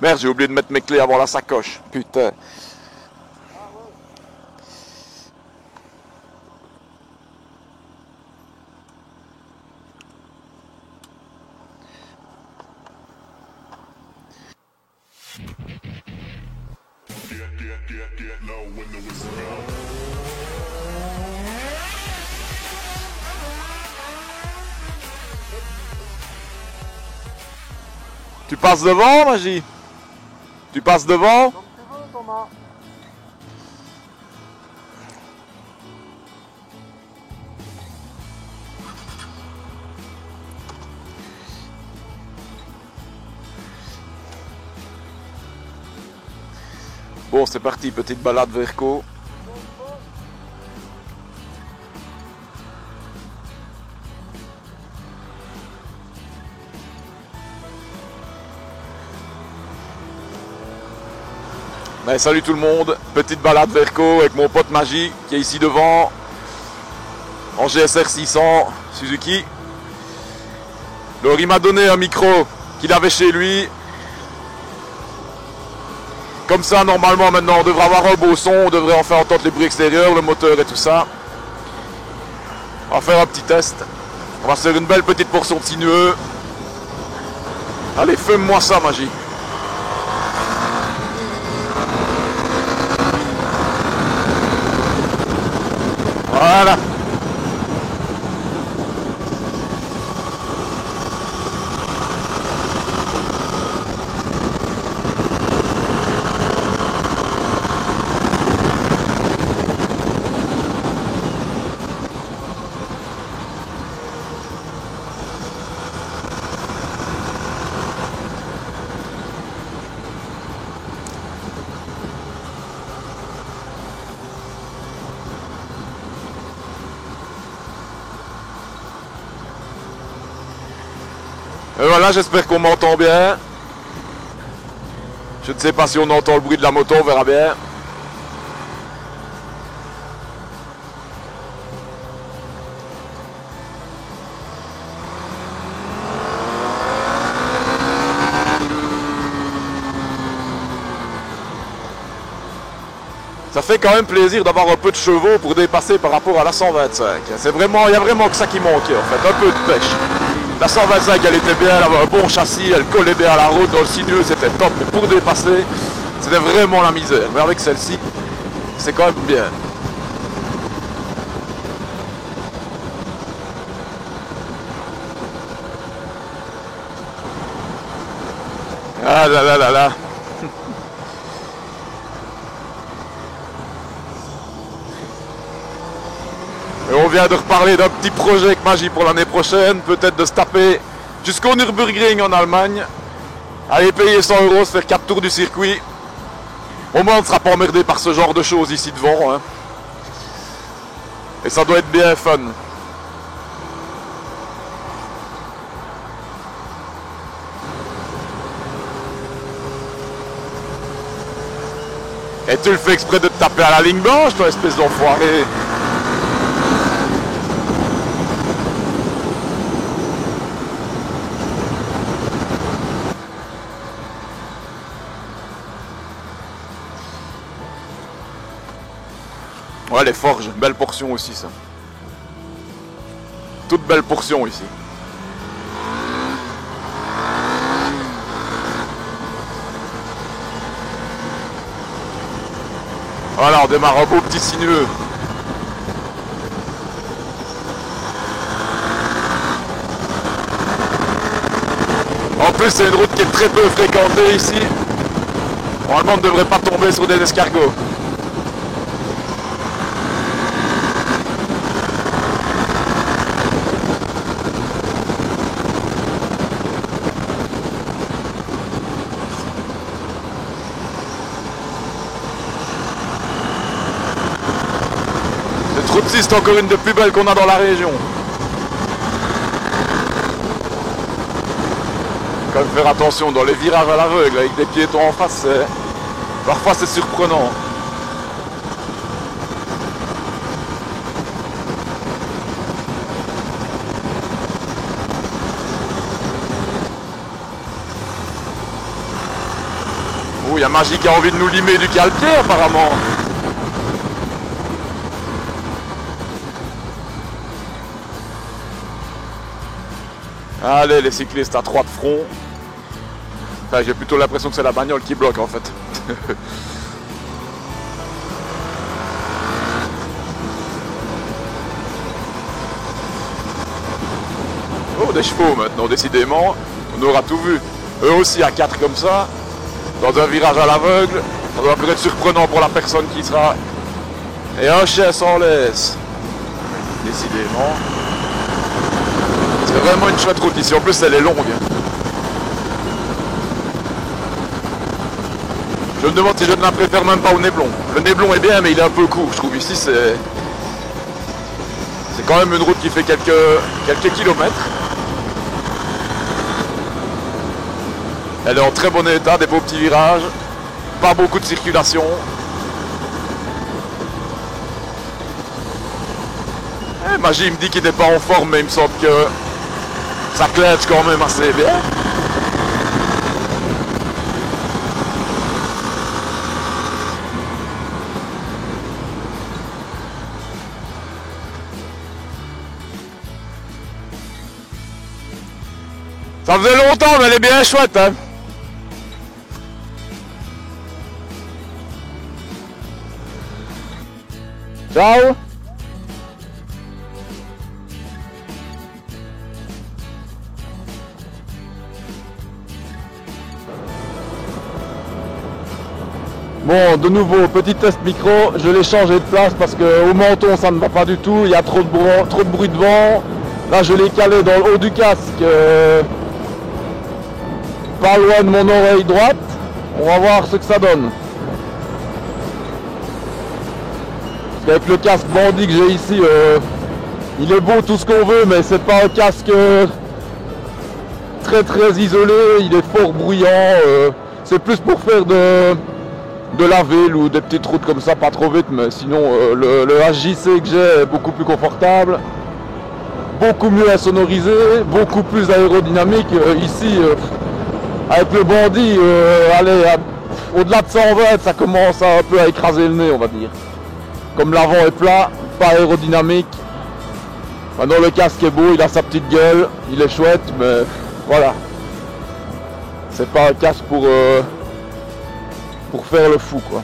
Merde, j'ai oublié de mettre mes clés avant la sacoche. Putain. Tu passes devant, Magie? Tu passes devant? Comme tu veux, Thomas. Bon, c'est parti, petite balade vers Co. Ben, salut tout le monde, petite balade vers Co avec mon pote Magie qui est ici devant en GSR 600 Suzuki. Alors il m'a donné un micro qu'il avait chez lui. Comme ça normalement maintenant on devrait avoir un beau son, on devrait enfin entendre les bruits extérieurs, le moteur et tout ça. On va faire un petit test. On va se faire une belle petite portion de sinueux. Allez, fume-moi ça Magie. Voilà. Et voilà, j'espère qu'on m'entend bien. Je ne sais pas si on entend le bruit de la moto, on verra bien. Ça fait quand même plaisir d'avoir un peu de chevaux pour dépasser par rapport à la 125. C'est vraiment, il y a vraiment que ça qui manquait en fait, un peu de pêche. La 125 elle était bien, elle avait un bon châssis, elle collait bien à la route, dans le sinueux c'était top, mais pour dépasser, c'était vraiment la misère. Mais avec celle-ci, c'est quand même bien. Ah là là là là. Et on vient de reparler d'un petit projet avec Magie pour l'année prochaine, peut-être de se taper jusqu'au Nürburgring en Allemagne, aller payer 100 €, se faire 4 tours du circuit. Au moins on ne sera pas emmerdé par ce genre de choses ici devant. Hein. Et ça doit être bien fun. Et tu le fais exprès de te taper à la ligne blanche, toi, espèce d'enfoiré. Ouais, les forges, belle portion aussi, ça. Toute belle portion ici. Voilà, on démarre un beau petit sinueux. En plus, c'est une route qui est très peu fréquentée ici. Normalement, on ne devrait pas tomber sur des escargots. Cette route-ci, c'est encore une des plus belles qu'on a dans la région. Quand même faire attention dans les virages à l'aveugle avec des piétons en face, parfois c'est surprenant. Oh, il y a Magie qui a envie de nous limer du calpier apparemment. Allez, les cyclistes à 3 de front. Enfin, j'ai plutôt l'impression que c'est la bagnole qui bloque en fait. Oh, des chevaux maintenant, décidément. On aura tout vu. Eux aussi à 4 comme ça, dans un virage à l'aveugle. Ça doit peut-être être surprenant pour la personne qui sera. Et un chien sans laisse. Décidément. C'est vraiment une chouette route ici. En plus, elle est longue. Je me demande si je ne la préfère même pas au Néblon. Le Néblon est bien, mais il est un peu court. Je trouve ici, c'est quand même une route qui fait quelques kilomètres. Elle est en très bon état, des beaux petits virages. Pas beaucoup de circulation. Magie me dit qu'il n'est pas en forme, mais il me semble que ça clenche quand même assez bien. Ça faisait longtemps, mais elle est bien chouette, hein. Ciao. Bon, de nouveau, petit test micro, je l'ai changé de place parce qu'au menton ça ne va pas du tout, il y a trop de bruit de vent. Là je l'ai calé dans le haut du casque, pas loin de mon oreille droite. On va voir ce que ça donne. Avec le casque bandit que j'ai ici, il est beau tout ce qu'on veut, mais c'est pas un casque très isolé, il est fort bruyant, c'est plus pour faire de la ville ou des petites routes comme ça, pas trop vite, mais sinon le HJC que j'ai est beaucoup plus confortable, beaucoup mieux insonorisé, beaucoup plus aérodynamique. Ici, avec le bandit, allez, au-delà de 120, ça commence un peu à écraser le nez, on va dire. Comme l'avant est plat, pas aérodynamique. Maintenant le casque est beau, il a sa petite gueule, il est chouette, mais voilà. C'est pas un casque pour faire le fou, quoi.